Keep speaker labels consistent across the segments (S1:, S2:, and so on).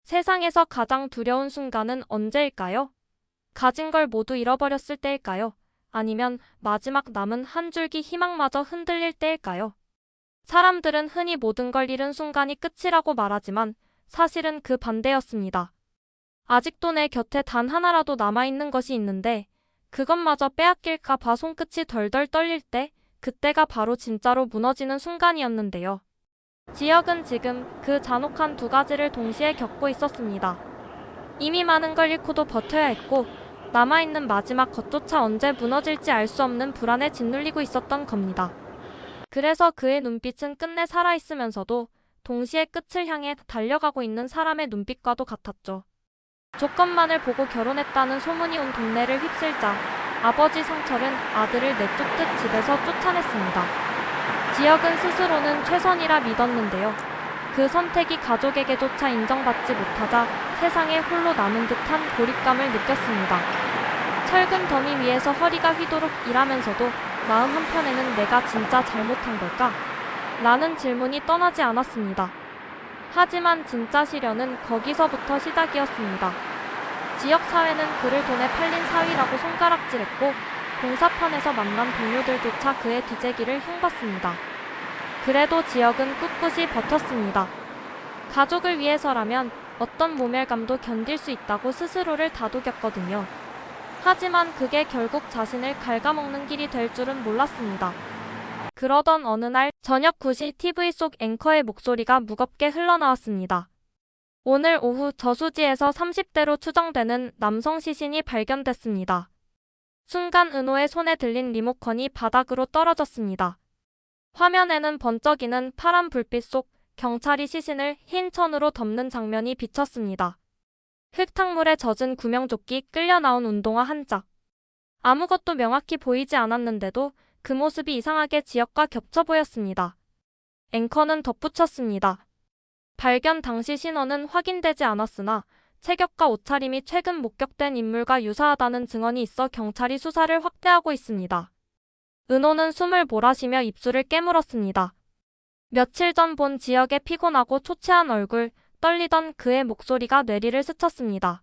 S1: 세상에서 가장 두려운 순간은 언제일까요? 가진 걸 모두 잃어버렸을 때일까요? 아니면 마지막 남은 한 줄기 희망마저 흔들릴 때일까요? 사람들은 흔히 모든 걸 잃은 순간이 끝이라고 말하지만 사실은 그 반대였습니다. 아직도 내 곁에 단 하나라도 남아있는 것이 있는데 그것마저 빼앗길까 봐 손끝이 덜덜 떨릴 때, 그때가 바로 진짜로 무너지는 순간이었는데요. 지역은 지금 그 잔혹한 두 가지를 동시에 겪고 있었습니다. 이미 많은 걸 잃고도 버텨야 했고, 남아있는 마지막 것조차 언제 무너질지 알 수 없는 불안에 짓눌리고 있었던 겁니다. 그래서 그의 눈빛은 끝내 살아있으면서도 동시에 끝을 향해 달려가고 있는 사람의 눈빛과도 같았죠. 조건만을 보고 결혼했다는 소문이 온 동네를 휩쓸자 아버지 성철은 아들을 내쫓듯 집에서 쫓아냈습니다. 지역은 스스로는 최선이라 믿었는데요. 그 선택이 가족에게조차 인정받지 못하자 세상에 홀로 남은 듯한 고립감을 느꼈습니다. 철근 더미 위에서 허리가 휘도록 일하면서도 마음 한편에는 내가 진짜 잘못한 걸까? 라는 질문이 떠나지 않았습니다. 하지만 진짜 시련은 거기서부터 시작이었습니다. 지역사회는 그를 돈에 팔린 사위라고 손가락질했고 공사판에서 만난 동료들조차 그의 뒤재기를 흉봤습니다. 그래도 지역은 꿋꿋이 버텼습니다. 가족을 위해서라면 어떤 모멸감도 견딜 수 있다고 스스로를 다독였거든요. 하지만 그게 결국 자신을 갉아먹는 길이 될 줄은 몰랐습니다. 그러던 어느 날 저녁 9시 TV 속 앵커의 목소리가 무겁게 흘러나왔습니다. 오늘 오후 저수지에서 30대로 추정되는 남성 시신이 발견됐습니다. 순간 은호의 손에 들린 리모컨이 바닥으로 떨어졌습니다. 화면에는 번쩍이는 파란 불빛 속 경찰이 시신을 흰 천으로 덮는 장면이 비쳤습니다. 흙탕물에 젖은 구명조끼 끌려 나온 운동화 한 짝. 아무것도 명확히 보이지 않았는데도 그 모습이 이상하게 지역과 겹쳐 보였습니다. 앵커는 덧붙였습니다. 발견 당시 신원은 확인되지 않았으나 체격과 옷차림이 최근 목격된 인물과 유사하다는 증언이 있어 경찰이 수사를 확대하고 있습니다. 은호는 숨을 몰아쉬며 입술을 깨물었습니다. 며칠 전 본 지역의 피곤하고 초췌한 얼굴, 떨리던 그의 목소리가 뇌리를 스쳤습니다.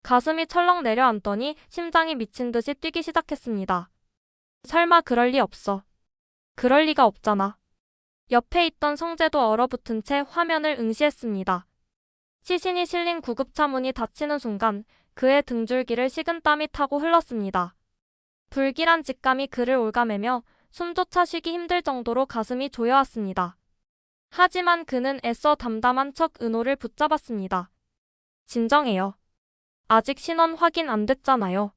S1: 가슴이 철렁 내려앉더니 심장이 미친 듯이 뛰기 시작했습니다. 설마 그럴 리 없어. 그럴 리가 없잖아. 옆에 있던 성재도 얼어붙은 채 화면을 응시했습니다. 시신이 실린 구급차 문이 닫히는 순간 그의 등줄기를 식은땀이 타고 흘렀습니다. 불길한 직감이 그를 올가매며 숨조차 쉬기 힘들 정도로 가슴이 조여왔습니다. 하지만 그는 애써 담담한 척 은호를 붙잡았습니다. 진정해요. 아직 신원 확인 안 됐잖아요.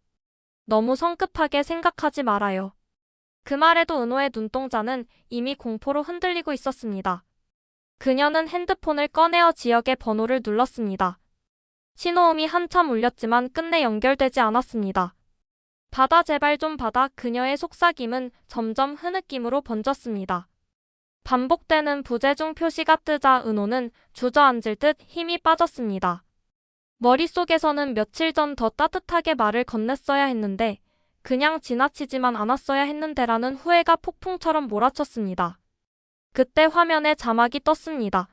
S1: 너무 성급하게 생각하지 말아요. 그 말에도 은호의 눈동자는 이미 공포로 흔들리고 있었습니다. 그녀는 핸드폰을 꺼내어 지역의 번호를 눌렀습니다. 신호음이 한참 울렸지만 끝내 연결되지 않았습니다. 받아 제발 좀 받아. 그녀의 속삭임은 점점 흐느낌으로 번졌습니다. 반복되는 부재중 표시가 뜨자 은호는 주저앉을 듯 힘이 빠졌습니다. 머릿속에서는 며칠 전 더 따뜻하게 말을 건넸어야 했는데 그냥 지나치지만 않았어야 했는데라는 후회가 폭풍처럼 몰아쳤습니다. 그때 화면에 자막이 떴습니다.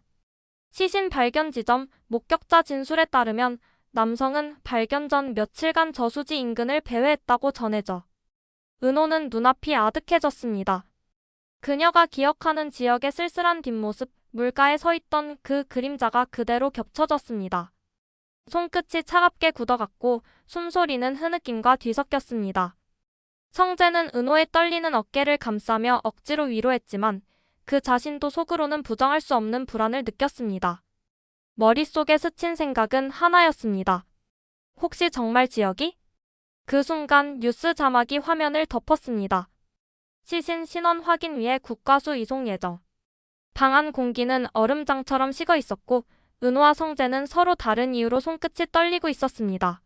S1: 시신 발견 지점, 목격자 진술에 따르면 남성은 발견 전 며칠간 저수지 인근을 배회했다고 전해져. 은호는 눈앞이 아득해졌습니다. 그녀가 기억하는 지역의 쓸쓸한 뒷모습, 물가에 서 있던 그 그림자가 그대로 겹쳐졌습니다. 손끝이 차갑게 굳어갔고 숨소리는 흐느낌과 뒤섞였습니다. 성재는 은호의 떨리는 어깨를 감싸며 억지로 위로했지만 그 자신도 속으로는 부정할 수 없는 불안을 느꼈습니다. 머릿속에 스친 생각은 하나였습니다. 혹시 정말 지역이? 그 순간 뉴스 자막이 화면을 덮었습니다. 시신 신원 확인 위해 국과수 이송 예정. 방 안 공기는 얼음장처럼 식어 있었고 은호와 성재는 서로 다른 이유로 손끝이 떨리고 있었습니다.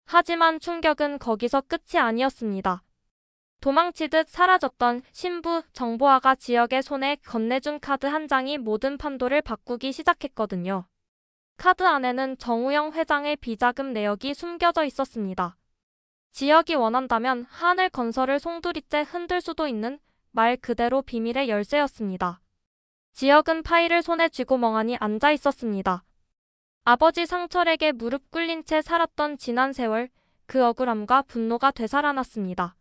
S1: 하지만 충격은 거기서 끝이 아니었습니다. 도망치듯 사라졌던 신부 정보아가 지역의 손에 건네준 카드 한 장이 모든 판도를 바꾸기 시작했거든요. 카드 안에는 정우영 회장의 비자금 내역이 숨겨져 있었습니다. 지역이 원한다면 하늘건설을 송두리째 흔들 수도 있는 말 그대로 비밀의 열쇠였습니다. 지역은 파일을 손에 쥐고 멍하니 앉아 있었습니다. 아버지 상철에게 무릎 꿇린 채 살았던 지난 세월, 그 억울함과 분노가 되살아났습니다.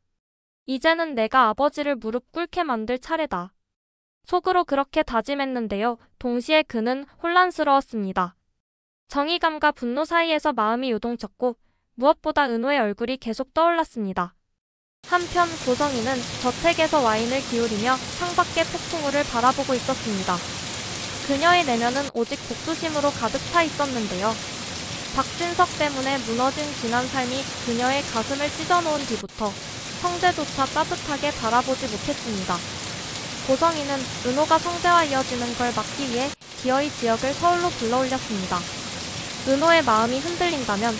S1: 이제는 내가 아버지를 무릎 꿇게 만들 차례다. 속으로 그렇게 다짐했는데요. 동시에 그는 혼란스러웠습니다. 정의감과 분노 사이에서 마음이 요동쳤고 무엇보다 은호의 얼굴이 계속 떠올랐습니다. 한편 고성이는 저택에서 와인을 기울이며 창밖의 폭풍우를 바라보고 있었습니다. 그녀의 내면은 오직 복수심으로 가득 차 있었는데요. 박진석 때문에 무너진 지난 삶이 그녀의 가슴을 찢어놓은 뒤부터 성재조차 따뜻하게 바라보지 못했습니다. 고성이는 은호가 성재와 이어지는 걸 막기 위해 기어이 지역을 서울로 불러올렸습니다. 은호의 마음이 흔들린다면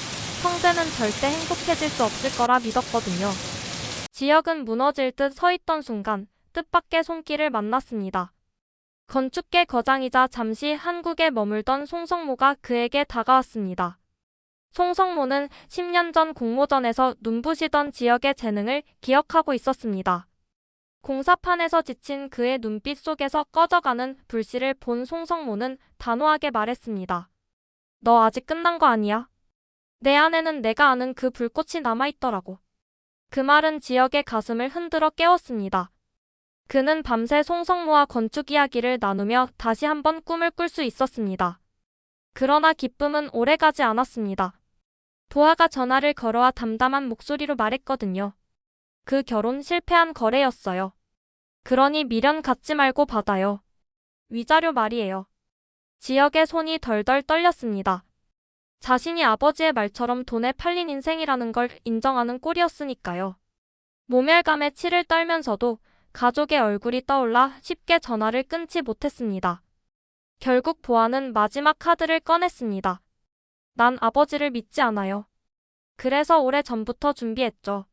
S1: 성재는 절대 행복해질 수 없을 거라 믿었거든요. 지역은 무너질 듯 서 있던 순간 뜻밖의 손길을 만났습니다. 건축계 거장이자 잠시 한국에 머물던 송성모가 그에게 다가왔습니다. 송성모는 10년 전 공모전에서 눈부시던 지역의 재능을 기억하고 있었습니다. 공사판에서 지친 그의 눈빛 속에서 꺼져가는 불씨를 본 송성모는 단호하게 말했습니다. 너 아직 끝난 거 아니야? 내 안에는 내가 아는 그 불꽃이 남아있더라고. 그 말은 지역의 가슴을 흔들어 깨웠습니다. 그는 밤새 송성모와 건축 이야기를 나누며 다시 한번 꿈을 꿀 수 있었습니다. 그러나 기쁨은 오래가지 않았습니다. 도화가 전화를 걸어와 담담한 목소리로 말했거든요. 그 결혼 실패한 거래였어요. 그러니 미련 갖지 말고 받아요. 위자료 말이에요. 지역의 손이 덜덜 떨렸습니다. 자신이 아버지의 말처럼 돈에 팔린 인생이라는 걸 인정하는 꼴이었으니까요. 모멸감에 치를 떨면서도 가족의 얼굴이 떠올라 쉽게 전화를 끊지 못했습니다. 결국 보아는 마지막 카드를 꺼냈습니다. 난 아버지를 믿지 않아요. 그래서 오래전부터 준비했죠.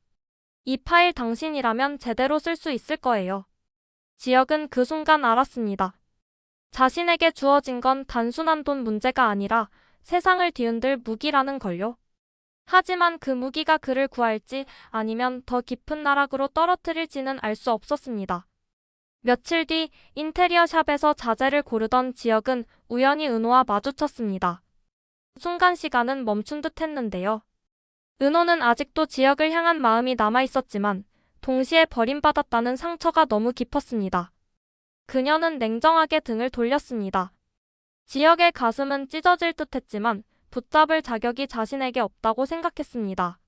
S1: 이 파일 당신이라면 제대로 쓸 수 있을 거예요. 지역은 그 순간 알았습니다. 자신에게 주어진 건 단순한 돈 문제가 아니라 세상을 뒤흔들 무기라는 걸요. 하지만 그 무기가 그를 구할지 아니면 더 깊은 나락으로 떨어뜨릴지는 알 수 없었습니다. 며칠 뒤 인테리어 샵에서 자재를 고르던 지역은 우연히 은호와 마주쳤습니다. 순간 시간은 멈춘 듯 했는데요. 은호는 아직도 지역을 향한 마음이 남아있었지만 동시에 버림받았다는 상처가 너무 깊었습니다. 그녀는 냉정하게 등을 돌렸습니다. 지역의 가슴은 찢어질 듯 했지만 붙잡을 자격이 자신에게 없다고 생각했습니다.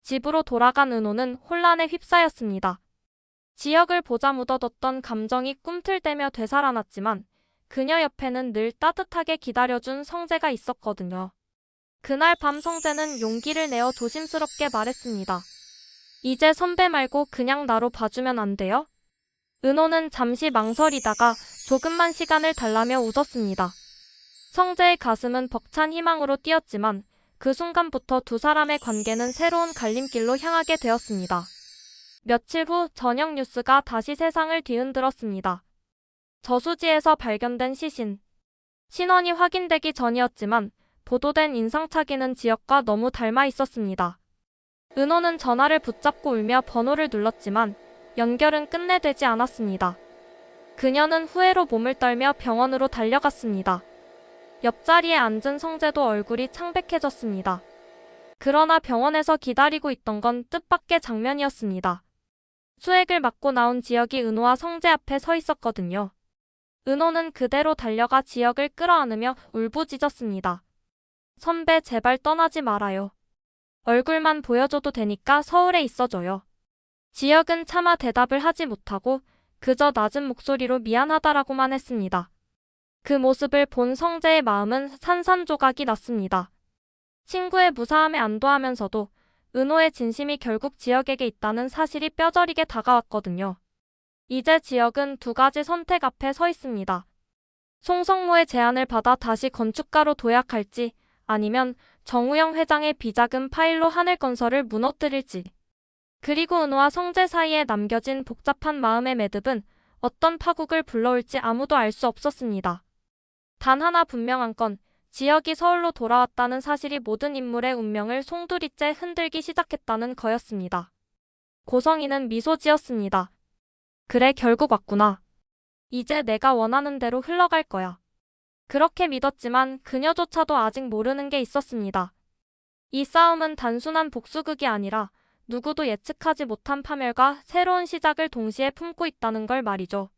S1: 집으로 돌아간 은호는 혼란에 휩싸였습니다. 지역을 보자 묻어뒀던 감정이 꿈틀대며 되살아났지만 그녀 옆에는 늘 따뜻하게 기다려준 성재가 있었거든요. 그날 밤 성재는 용기를 내어 조심스럽게 말했습니다. 이제 선배 말고 그냥 나로 봐주면 안 돼요? 은호는 잠시 망설이다가 조금만 시간을 달라며 웃었습니다. 성재의 가슴은 벅찬 희망으로 뛰었지만 그 순간부터 두 사람의 관계는 새로운 갈림길로 향하게 되었습니다. 며칠 후 저녁 뉴스가 다시 세상을 뒤흔들었습니다. 저수지에서 발견된 시신. 신원이 확인되기 전이었지만 보도된 인상착의는 지역과 너무 닮아 있었습니다. 은호는 전화를 붙잡고 울며 번호를 눌렀지만 연결은 끝내 되지 않았습니다. 그녀는 후회로 몸을 떨며 병원으로 달려갔습니다. 옆자리에 앉은 성재도 얼굴이 창백해졌습니다. 그러나 병원에서 기다리고 있던 건 뜻밖의 장면이었습니다. 수액을 맞고 나온 지역이 은호와 성재 앞에 서 있었거든요. 은호는 그대로 달려가 지역을 끌어안으며 울부짖었습니다. 선배 제발 떠나지 말아요. 얼굴만 보여줘도 되니까 서울에 있어줘요. 지역은 차마 대답을 하지 못하고 그저 낮은 목소리로 미안하다라고만 했습니다. 그 모습을 본 성재의 마음은 산산조각이 났습니다. 친구의 무사함에 안도하면서도 은호의 진심이 결국 지역에게 있다는 사실이 뼈저리게 다가왔거든요. 이제 지역은 두 가지 선택 앞에 서 있습니다. 송성모의 제안을 받아 다시 건축가로 도약할지 아니면 정우영 회장의 비자금 파일로 하늘건설을 무너뜨릴지. 그리고 은호와 성재 사이에 남겨진 복잡한 마음의 매듭은 어떤 파국을 불러올지 아무도 알 수 없었습니다. 단 하나 분명한 건 지역이 서울로 돌아왔다는 사실이 모든 인물의 운명을 송두리째 흔들기 시작했다는 거였습니다. 고성이는 미소 지었습니다. 그래 결국 왔구나. 이제 내가 원하는 대로 흘러갈 거야. 그렇게 믿었지만 그녀조차도 아직 모르는 게 있었습니다. 이 싸움은 단순한 복수극이 아니라 누구도 예측하지 못한 파멸과 새로운 시작을 동시에 품고 있다는 걸 말이죠.